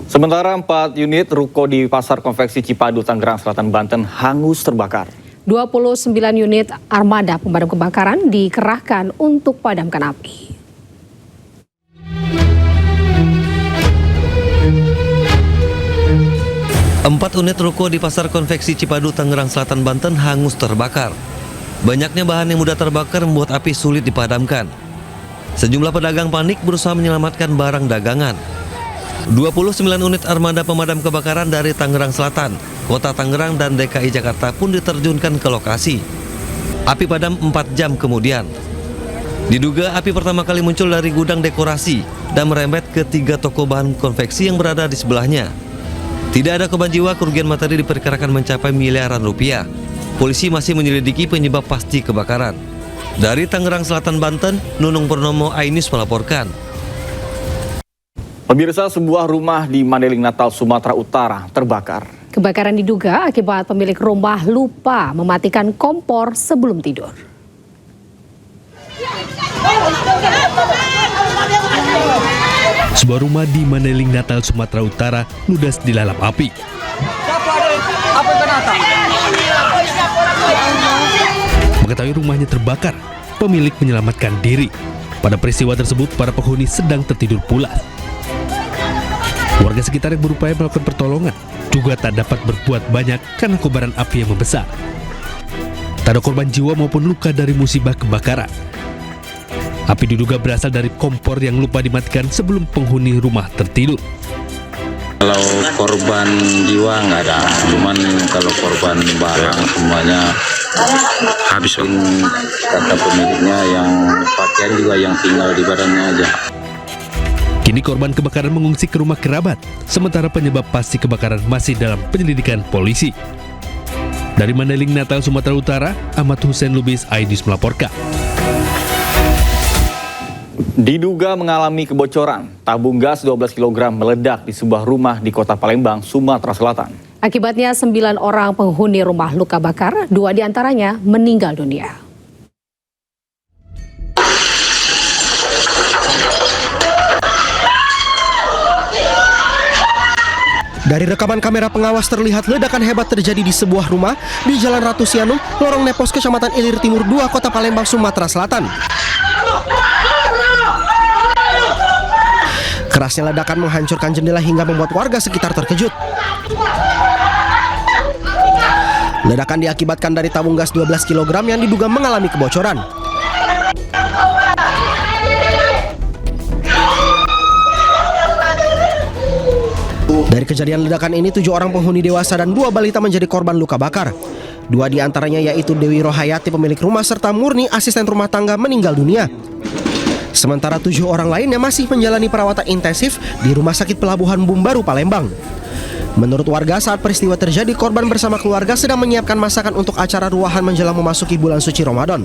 Sementara 4 unit ruko di Pasar Konveksi Cipadu, Tangerang Selatan, Banten hangus terbakar. 29 unit armada pemadam kebakaran dikerahkan untuk padamkan api. Empat unit ruko di Pasar Konveksi Cipadu, Tangerang Selatan, Banten hangus terbakar. Banyaknya bahan yang mudah terbakar membuat api sulit dipadamkan. Sejumlah pedagang panik berusaha menyelamatkan barang dagangan. 29 unit armada pemadam kebakaran dari Tangerang Selatan, Kota Tangerang dan DKI Jakarta pun diterjunkan ke lokasi. Api padam 4 jam kemudian. Diduga api pertama kali muncul dari gudang dekorasi dan merembet ke 3 toko bahan konveksi yang berada di sebelahnya. Tidak ada korban jiwa, kerugian materi diperkirakan mencapai miliaran rupiah. Polisi masih menyelidiki penyebab pasti kebakaran. Dari Tangerang Selatan, Banten, Nunung Purnomo, Ainus melaporkan. Pemirsa, sebuah rumah di Mandailing, Natal, Sumatera Utara terbakar. Kebakaran diduga akibat pemilik rumah lupa mematikan kompor sebelum tidur. Sebuah rumah di Mandailing, Natal, Sumatera Utara ludes dilalap api. Mengetahui rumahnya terbakar, pemilik menyelamatkan diri. Pada peristiwa tersebut, para penghuni sedang tertidur pulas. Warga sekitar yang berupaya melakukan pertolongan juga tak dapat berbuat banyak karena kobaran api yang membesar. Tak ada korban jiwa maupun luka dari musibah kebakaran. Api diduga berasal dari kompor yang lupa dimatikan sebelum penghuni rumah tertidur. Kalau korban jiwa nggak ada, cuman kalau korban barang semuanya habis. Kata pemiliknya yang pakaian juga yang tinggal di badannya aja. Kini korban kebakaran mengungsi ke rumah kerabat, sementara penyebab pasti kebakaran masih dalam penyelidikan polisi. Dari Mandailing, Natal, Sumatera Utara, Ahmad Hussein Lubis, Aidis melaporkan. Diduga mengalami kebocoran, tabung gas 12 kg meledak di sebuah rumah di Kota Palembang, Sumatera Selatan. Akibatnya 9 orang penghuni rumah luka bakar, 2 diantaranya meninggal dunia. Dari rekaman kamera pengawas terlihat ledakan hebat terjadi di sebuah rumah di Jalan Ratu Sianum, Lorong Nepos, Kecamatan Ilir Timur 2, Kota Palembang, Sumatera Selatan. Kerasnya ledakan menghancurkan jendela hingga membuat warga sekitar terkejut. Ledakan diakibatkan dari tabung gas 12 kg yang diduga mengalami kebocoran. Dari kejadian ledakan ini, 7 orang penghuni dewasa dan 2 balita menjadi korban luka bakar. 2 diantaranya yaitu Dewi Rohayati, pemilik rumah, serta Murni, asisten rumah tangga, meninggal dunia. Sementara 7 orang lainnya masih menjalani perawatan intensif di Rumah Sakit Pelabuhan Bumbaru, Palembang. Menurut warga, saat peristiwa terjadi, korban bersama keluarga sedang menyiapkan masakan untuk acara ruahan menjelang memasuki bulan suci Ramadan.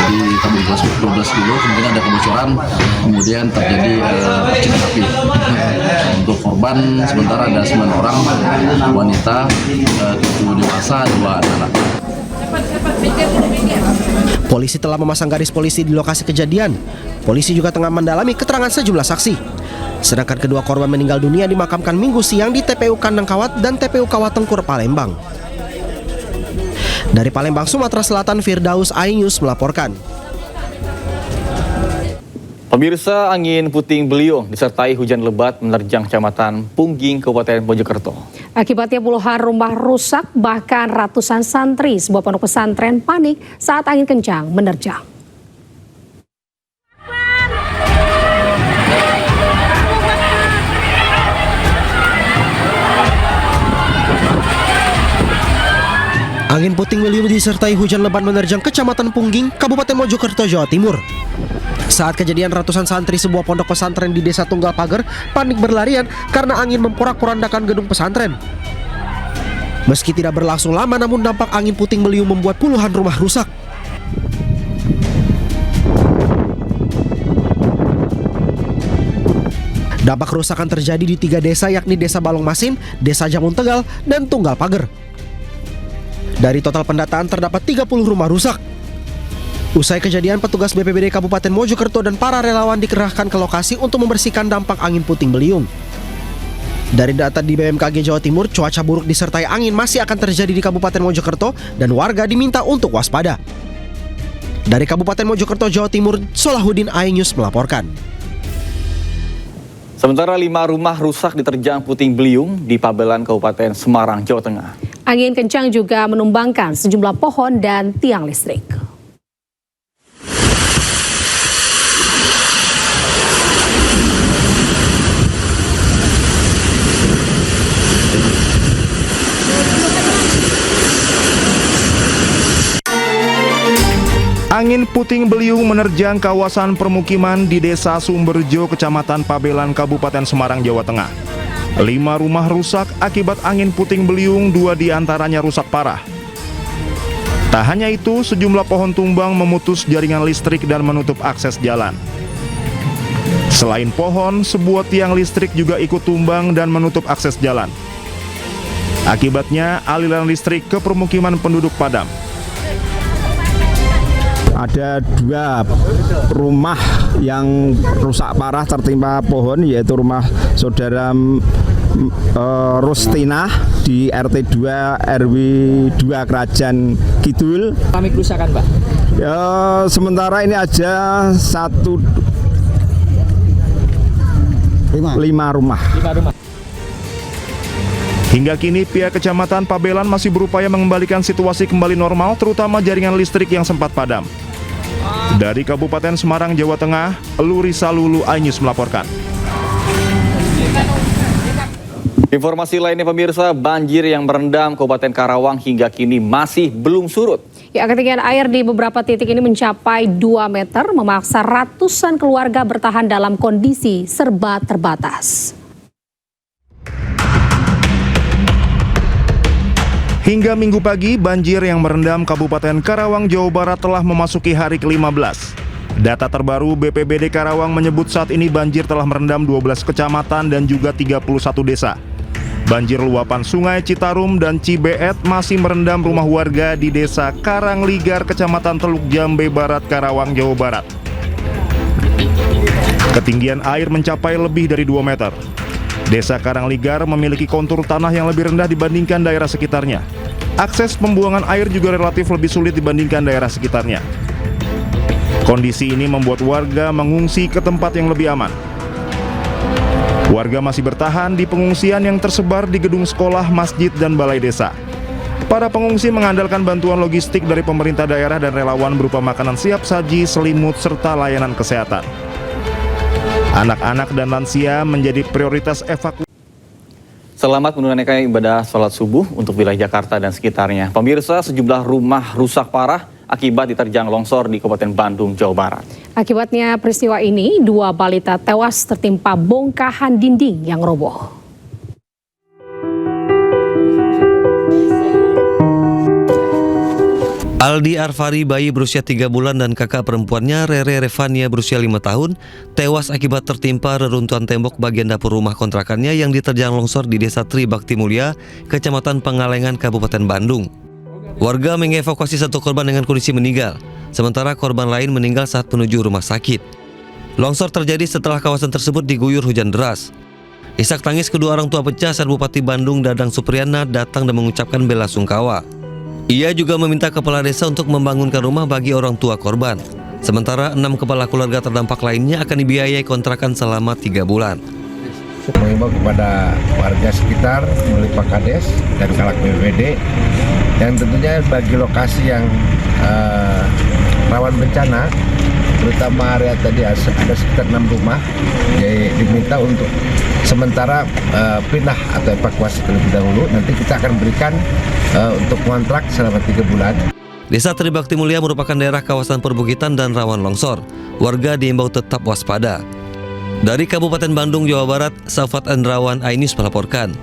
Di tabung gas 12 kilo kemudian ada kebocoran, kemudian terjadi percikan api. Untuk korban sementara ada 9 orang wanita, 7 dewasa, 2 anak. Polisi telah memasang garis polisi di lokasi kejadian. Polisi juga tengah mendalami keterangan sejumlah saksi. Sedangkan kedua korban meninggal dunia dimakamkan Minggu siang di TPU Kandang Kawat dan TPU Kawat Tengkur, Palembang. Dari Palembang, Sumatera Selatan, Firdaus Ainus melaporkan. Pemirsa, angin puting beliung disertai hujan lebat menerjang Kecamatan Pungging, Kabupaten Mojokerto. Akibatnya puluhan rumah rusak, bahkan ratusan santri sebuah pondok pesantren panik saat angin kencang menerjang. Angin puting beliung disertai hujan lebat menerjang Kecamatan Pungging, Kabupaten Mojokerto, Jawa Timur. Saat kejadian, ratusan santri sebuah pondok pesantren di Desa Tunggal Pager panik berlarian karena angin memporak-porandakan gedung pesantren. Meski tidak berlangsung lama, namun dampak angin puting beliung membuat puluhan rumah rusak. Dampak kerusakan terjadi di 3 desa, yakni Desa Balong Masin, Desa Jamun Tegal, dan Tunggal Pager. Dari total pendataan terdapat 30 rumah rusak. Usai kejadian, petugas BPBD Kabupaten Mojokerto dan para relawan dikerahkan ke lokasi untuk membersihkan dampak angin puting beliung. Dari data di BMKG Jawa Timur, cuaca buruk disertai angin masih akan terjadi di Kabupaten Mojokerto dan warga diminta untuk waspada. Dari Kabupaten Mojokerto, Jawa Timur, Solahuddin, iNews melaporkan. Sementara 5 rumah rusak diterjang puting beliung di Pabelan, Kabupaten Semarang, Jawa Tengah. Angin kencang juga menumbangkan sejumlah pohon dan tiang listrik. Angin puting beliung menerjang kawasan permukiman di Desa Sumberjo, Kecamatan Pabelan, Kabupaten Semarang, Jawa Tengah. 5 rumah rusak akibat angin puting beliung, 2 diantaranya rusak parah. Tak hanya itu, sejumlah pohon tumbang memutus jaringan listrik dan menutup akses jalan. Selain pohon, sebuah tiang listrik juga ikut tumbang dan menutup akses jalan. Akibatnya, aliran listrik ke permukiman penduduk padam. Ada 2 rumah yang rusak parah tertimpa pohon, yaitu rumah saudara Rustina di RT 2 RW 2 Kerajaan Kidul. Kami kerusakan, Pak? Sementara ini aja 5 rumah. Hingga kini pihak Kecamatan Pabelan masih berupaya mengembalikan situasi kembali normal, terutama jaringan listrik yang sempat padam. Dari Kabupaten Semarang, Jawa Tengah, Lurisa Lulu, iNews melaporkan. Informasi lainnya pemirsa, banjir yang merendam Kabupaten Karawang hingga kini masih belum surut. Ya, ketinggian air di beberapa titik ini mencapai 2 meter, memaksa ratusan keluarga bertahan dalam kondisi serba terbatas. Hingga Minggu pagi, banjir yang merendam Kabupaten Karawang, Jawa Barat telah memasuki hari ke-15. Data terbaru BPBD Karawang menyebut saat ini banjir telah merendam 12 kecamatan dan juga 31 desa. Banjir luapan Sungai Citarum dan Cibeet masih merendam rumah warga di Desa Karangligar, Kecamatan Teluk Jambe Barat, Karawang, Jawa Barat. Ketinggian air mencapai lebih dari 2 meter. Desa Karangligar memiliki kontur tanah yang lebih rendah dibandingkan daerah sekitarnya. Akses pembuangan air juga relatif lebih sulit dibandingkan daerah sekitarnya. Kondisi ini membuat warga mengungsi ke tempat yang lebih aman. Warga masih bertahan di pengungsian yang tersebar di gedung sekolah, masjid, dan balai desa. Para pengungsi mengandalkan bantuan logistik dari pemerintah daerah dan relawan berupa makanan siap saji, selimut, serta layanan kesehatan. Anak-anak dan lansia menjadi prioritas evakuasi. Selamat menunaikan ibadah sholat subuh untuk wilayah Jakarta dan sekitarnya. Pemirsa, sejumlah rumah rusak parah akibat diterjang longsor di Kabupaten Bandung, Jawa Barat. Akibatnya peristiwa ini, 2 balita tewas tertimpa bongkahan dinding yang roboh. Aldi Arfari, bayi berusia 3 bulan dan kakak perempuannya Rere Revania berusia 5 tahun tewas akibat tertimpa reruntuhan tembok bagian dapur rumah kontrakannya yang diterjang longsor di Desa Tribakti Mulia, Kecamatan Pengalengan, Kabupaten Bandung. Warga mengevakuasi 1 korban dengan kondisi meninggal, sementara korban lain meninggal saat menuju rumah sakit. Longsor terjadi setelah kawasan tersebut diguyur hujan deras. Isak tangis kedua orang tua pecah saat Bupati Bandung Dadang Supriyana datang dan mengucapkan bela sungkawa. Ia juga meminta kepala desa untuk membangunkan rumah bagi orang tua korban. Sementara 6 kepala keluarga terdampak lainnya akan dibiayai kontrakan selama 3 bulan. Mengimbau kepada warga sekitar melalui Pak Kades dan Kalak BPBD yang tentunya bagi lokasi yang rawan bencana, terutama area tadi ada sekitar 6 rumah, jadi diminta untuk sementara pindah atau evakuasi terlebih dahulu. Nanti kita akan berikan untuk kontrak selama 3 bulan. Desa Tribakti Mulia merupakan daerah kawasan perbukitan dan rawan longsor. Warga diimbau tetap waspada. Dari Kabupaten Bandung, Jawa Barat, Safat Andrawan, iNews melaporkan.